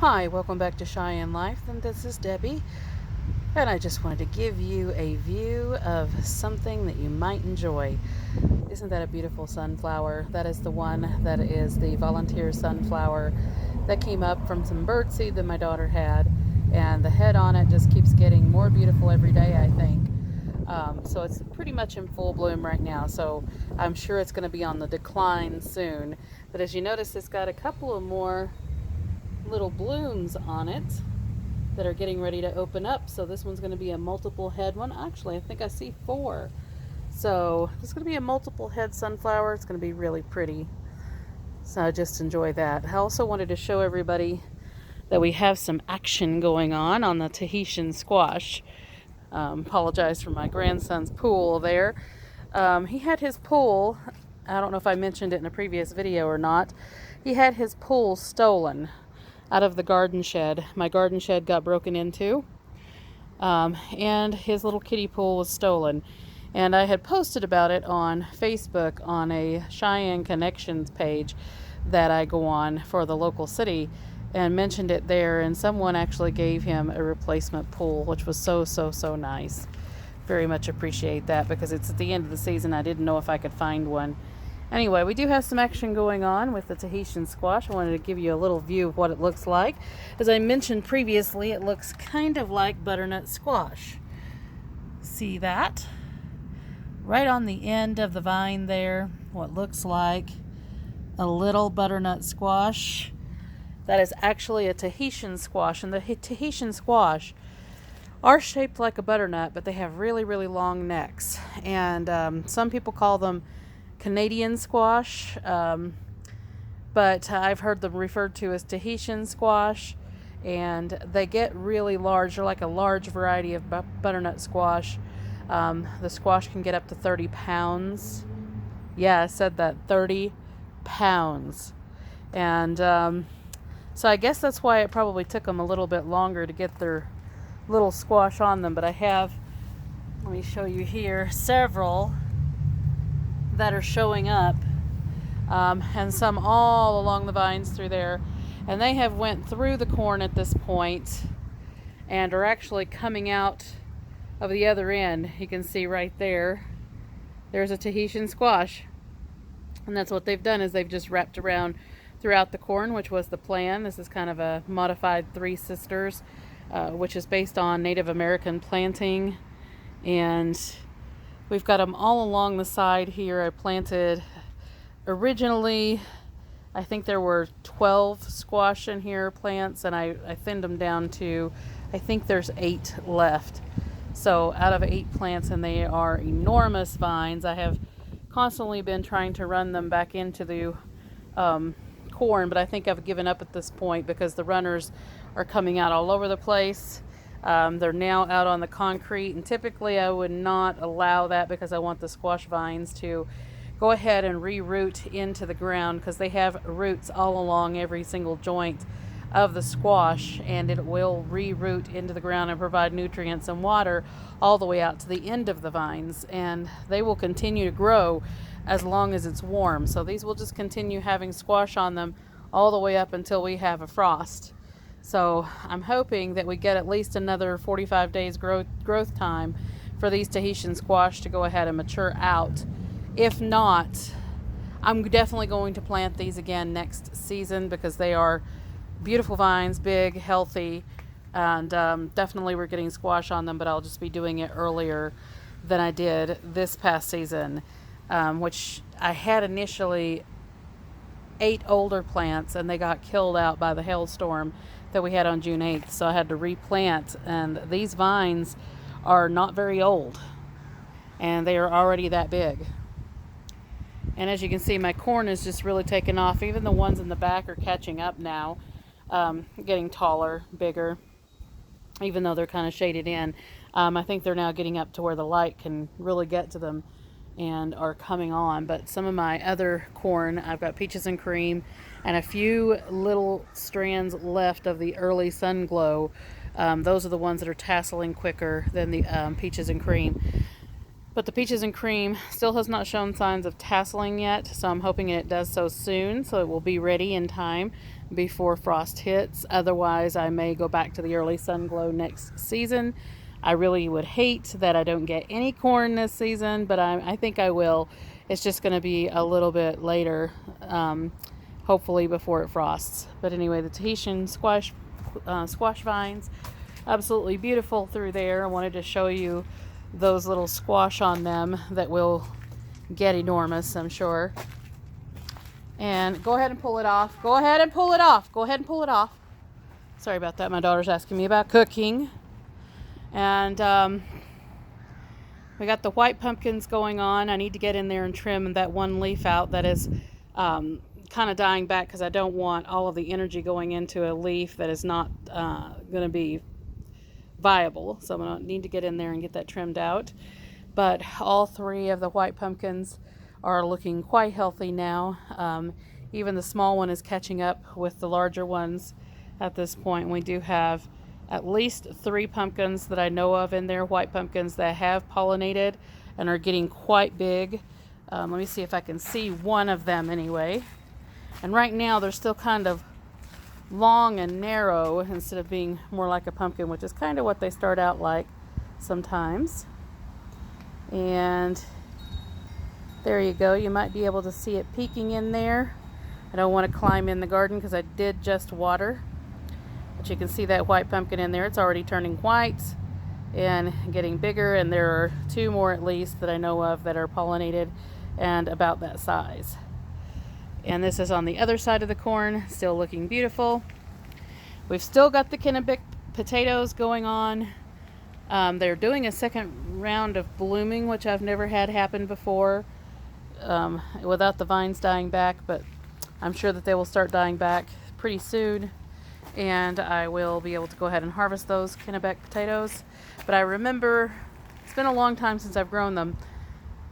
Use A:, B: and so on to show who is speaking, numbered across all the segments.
A: Hi, welcome back to Cheyenne Life, and this is Debbie, and I just wanted to give you a view of something that you might enjoy. Isn't that a beautiful sunflower? That is the one that is the volunteer sunflower that came up from some birdseed that my daughter had, and the head on it just keeps getting more beautiful every day, I think. So it's pretty much in full bloom right now, so I'm sure it's going to be on the decline soon. But as you notice, it's got a couple of more little blooms on it that are getting ready to open up. So this one's going to be a multiple head one. Actually, I think I see 4. So it's going to be a multiple head sunflower. It's going to be really pretty. So I just enjoy that. I also wanted to show everybody that we have some action going on the Tahitian squash. Apologize for my grandson's pool there. He had his pool, I don't know if I mentioned it in a previous video or not, he had his pool stolen out of the garden shed. My garden shed got broken into, and his little kiddie pool was stolen. And I had posted about it on Facebook on a Cheyenne Connections page that I go on for the local city, and mentioned it there, and someone actually gave him a replacement pool, which was so nice. Very much appreciate that, because it's at the end of the season. I didn't know if I could find one. Anyway, we do have some action going on with the Tahitian squash. I wanted to give you a little view of what it looks like. As I mentioned previously, it looks kind of like butternut squash. See that? Right on the end of the vine there, what looks like a little butternut squash. That is actually a Tahitian squash, and the Tahitian squash are shaped like a butternut, but they have really long necks. And some people call them Canadian squash, but I've heard them referred to as Tahitian squash, and they get really large. They're like a large variety of butternut squash. The squash can get up to 30 pounds. Yeah, I said that, 30 pounds. And so I guess that's why it probably took them a little bit longer to get their little squash on them. But I have, let me show you here, several that are showing up, and some all along the vines through there, and they have went through the corn at this point and are actually coming out of the other end. You can see right there, there's a Tahitian squash, and that's what they've done, is they've just wrapped around throughout the corn, which was the plan. This is kind of a modified Three Sisters, which is based on Native American planting, and we've got them all along the side here. I planted originally, I think there were 12 squash in here plants, and I thinned them down to, I think there's 8 left. So out of 8 plants, and they are enormous vines. I have constantly been trying to run them back into the corn, but I think I've given up at this point because the runners are coming out all over the place. They're now out on the concrete, and typically I would not allow that because I want the squash vines to go ahead and re-root into the ground, because they have roots all along every single joint of the squash, and it will re-root into the ground and provide nutrients and water all the way out to the end of the vines, and they will continue to grow as long as it's warm. So these will just continue having squash on them all the way up until we have a frost. So I'm hoping that we get at least another 45 days growth time for these Tahitian squash to go ahead and mature out. If not, I'm definitely going to plant these again next season, because they are beautiful vines, big, healthy, and definitely we're getting squash on them, but I'll just be doing it earlier than I did this past season, which I had initially 8 older plants, and they got killed out by the hailstorm that we had on June 8th, so I had to replant. And these vines are not very old, and they are already that big. And as you can see, my corn is just really taken off. Even the ones in the back are catching up now, getting taller, bigger, even though they're kind of shaded in. I think they're now getting up to where the light can really get to them and are coming on. But some of my other corn, I've got peaches and cream, and a few little strands left of the early sun glow. Those are the ones that are tasseling quicker than the peaches and cream. But the peaches and cream still has not shown signs of tasseling yet, so I'm hoping it does so soon, so it will be ready in time. before frost hits. Otherwise, I may go back to the early sun glow next season. I really would hate that I don't get any corn this season, but I think I will. It's just going to be a little bit later, hopefully before it frosts. But anyway, the Tahitian squash vines, absolutely beautiful through there. I wanted to show you those little squash on them that will get enormous, I'm sure. And go ahead and pull it off. Go ahead and pull it off. Go ahead and pull it off. Sorry about that. My daughter's asking me about cooking. And we got the white pumpkins going on. I need to get in there and trim that one leaf out that is kind of dying back, because I don't want all of the energy going into a leaf that is not going to be viable. So I'm going to need to get in there and get that trimmed out. But all three of the white pumpkins are looking quite healthy now. Even the small one is catching up with the larger ones at this point. We do have at least 3 pumpkins that I know of in there, white pumpkins that have pollinated and are getting quite big. Let me see if I can see one of them anyway. And right now they're still kind of long and narrow instead of being more like a pumpkin, which is kind of what they start out like sometimes. And there you go. You might be able to see it peeking in there. I don't want to climb in the garden because I did just water. But you can see that white pumpkin in there. It's already turning white and getting bigger, and there are 2 more at least that I know of that are pollinated and about that size. And this is on the other side of the corn, still looking beautiful. We've still got the Kennebec potatoes going on. They're doing a second round of blooming, which I've never had happen before, without the vines dying back, but I'm sure that they will start dying back pretty soon, and I will be able to go ahead and harvest those Kennebec potatoes. But I remember, it's been a long time since I've grown them,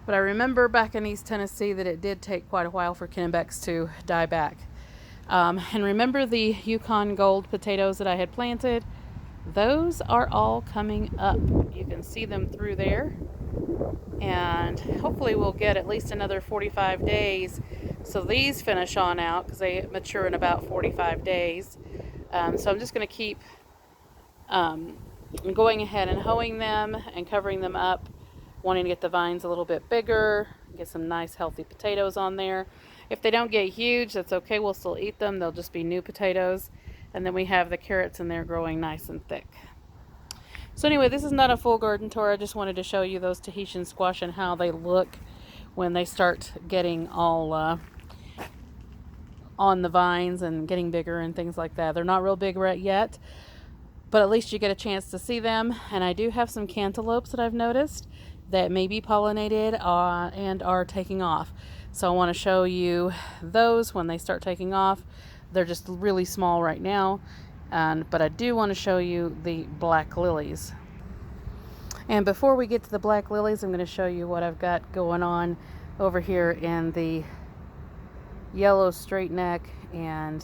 A: but I remember back in East Tennessee that it did take quite a while for Kennebecs to die back. And remember the Yukon Gold potatoes that I had planted? Those are all coming up. You can see them through there. And hopefully we'll get at least another 45 days. So these finish on out because they mature in about 45 days. So I'm just going to keep going ahead and hoeing them and covering them up, wanting to get the vines a little bit bigger, get some nice healthy potatoes on there. If they don't get huge, that's okay. We'll still eat them. They'll just be new potatoes. And then we have the carrots in there growing nice and thick. So anyway, this is not a full garden tour. I just wanted to show you those Tahitian squash and how they look when they start getting all on the vines and getting bigger and things like that. They're not real big right yet, but at least you get a chance to see them. And I do have some cantaloupes that I've noticed that may be pollinated and are taking off. So I want to show you those when they start taking off. They're just really small right now, but I do want to show you the black lilies. And before we get to the black lilies, I'm going to show you what I've got going on over here in the yellow straight neck and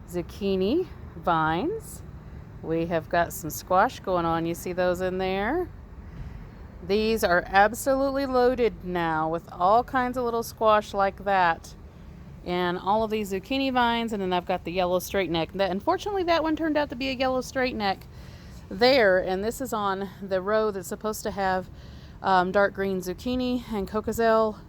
A: zucchini vines. We have got some squash going on. You see those in there? These are absolutely loaded now with all kinds of little squash like that. And all of these zucchini vines, and then I've got the yellow straight neck. Unfortunately, that one turned out to be a yellow straight neck there, and this is on the row that's supposed to have dark green zucchini and cocozelle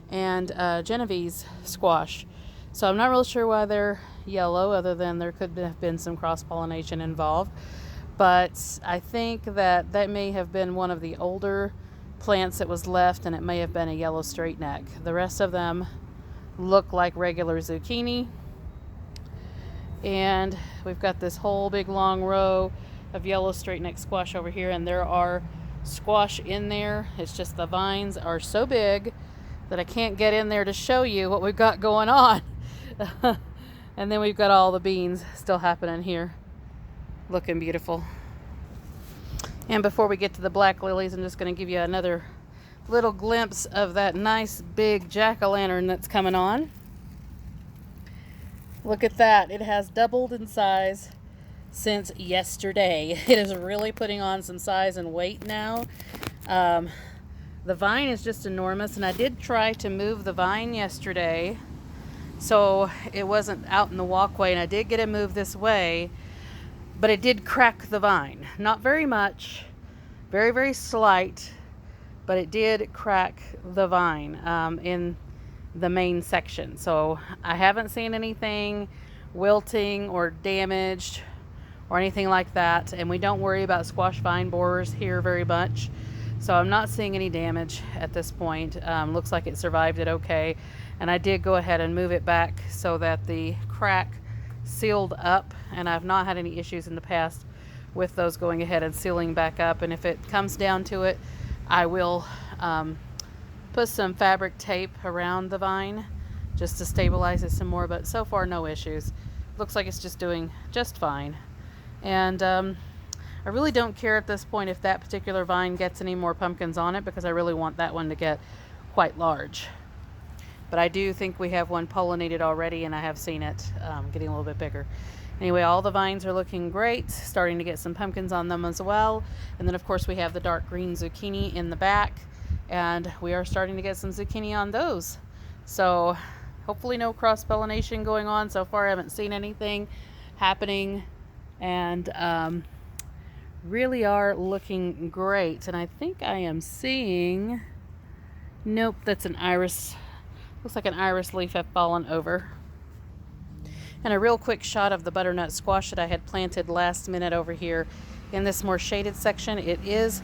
A: and Genovese squash. So I'm not really sure why they're yellow, other than there could have been some cross-pollination involved. But I think that may have been one of the older plants that was left, and it may have been a yellow straight neck. The rest of them look like regular zucchini. And we've got this whole big long row of yellow straight neck squash over here, and there are squash in there. It's just the vines are so big that I can't get in there to show you what we've got going on. And then we've got all the beans still happening here, looking beautiful. And before we get to the black lilies, I'm just going to give you another little glimpse of that nice big jack-o'-lantern that's coming on. Look at that. It has doubled in size since yesterday. It is really putting on some size and weight now. The vine is just enormous, and I did try to move the vine yesterday so it wasn't out in the walkway, and I did get it moved this way, but it did crack the vine. Not very much, very, very slight, but it did crack the vine in the main section. So I haven't seen anything wilting or damaged or anything like that, and we don't worry about squash vine borers here very much, so I'm not seeing any damage at this point. Looks like it survived it okay, and I did go ahead and move it back so that the crack sealed up, and I've not had any issues in the past with those going ahead and sealing back up. And if it comes down to it, I will put some fabric tape around the vine just to stabilize it some more, but so far no issues. Looks like it's just doing just fine. And I really don't care at this point if that particular vine gets any more pumpkins on it, because I really want that one to get quite large. But I do think we have one pollinated already, and I have seen it getting a little bit bigger. Anyway, all the vines are looking great, starting to get some pumpkins on them as well. And then of course we have the dark green zucchini in the back, and we are starting to get some zucchini on those. So hopefully no cross pollination going on. So far I haven't seen anything happening, and really are looking great. And I think I am seeing, nope, that's an iris. Looks like an iris leaf have fallen over. And a real quick shot of the butternut squash that I had planted last minute over here in this more shaded section. It is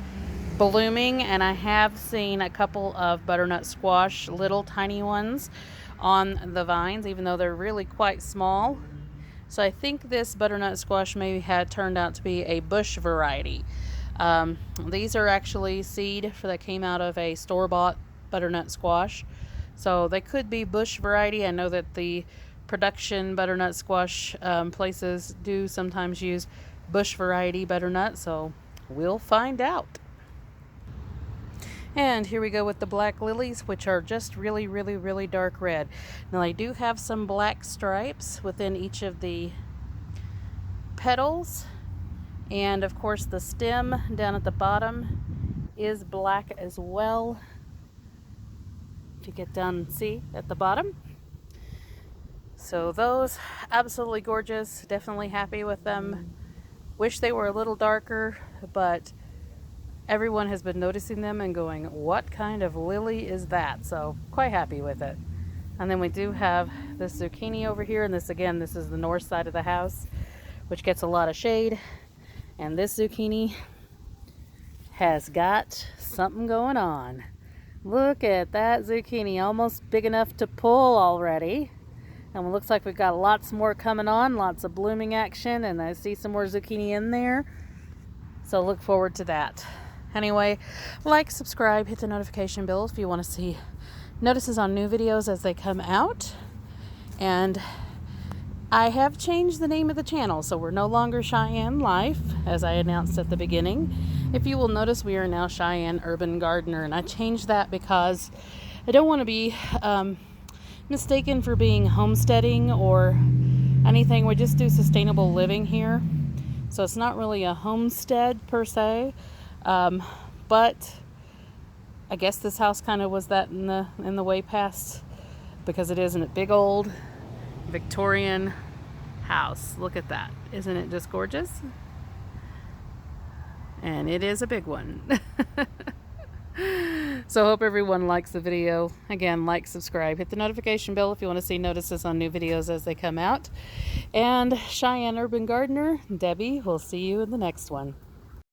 A: blooming, and I have seen a couple of butternut squash, little tiny ones, on the vines, even though they're really quite small. So I think this butternut squash maybe had turned out to be a bush variety. These are actually seed that came out of a store-bought butternut squash. So they could be bush variety. I know that the production butternut squash places do sometimes use bush variety butternut, so we'll find out. And here we go with the black lilies, which are just really, really, really dark red. Now I do have some black stripes within each of the petals, and of course the stem down at the bottom is black as well. If you get down and see at the bottom. So those, absolutely gorgeous, definitely happy with them. Wish they were a little darker, but everyone has been noticing them and going, what kind of lily is that? So quite happy with it. And then we do have this zucchini over here, and this again, this is the north side of the house, which gets a lot of shade. And this zucchini has got something going on. Look at that zucchini, almost big enough to pull already. And it looks like we've got lots more coming on, lots of blooming action, and I see some more zucchini in there. So look forward to that. Anyway, like, subscribe, hit the notification bell if you want to see notices on new videos as they come out. And I have changed the name of the channel, so we're no longer Cheyenne Life, as I announced at the beginning. If you will notice, we are now Cheyenne Urban Gardener, and I changed that because I don't want to be mistaken for being homesteading or anything. We just do sustainable living here, so it's not really a homestead per se, but I guess this house kind of was that in the way past, because it isn't a big old Victorian house. Look at that, isn't it just gorgeous? And it is a big one. So I hope everyone likes the video. Again, like, subscribe, hit the notification bell if you want to see notices on new videos as they come out. And Cheyenne Urban Gardener, Debbie, will see you in the next one.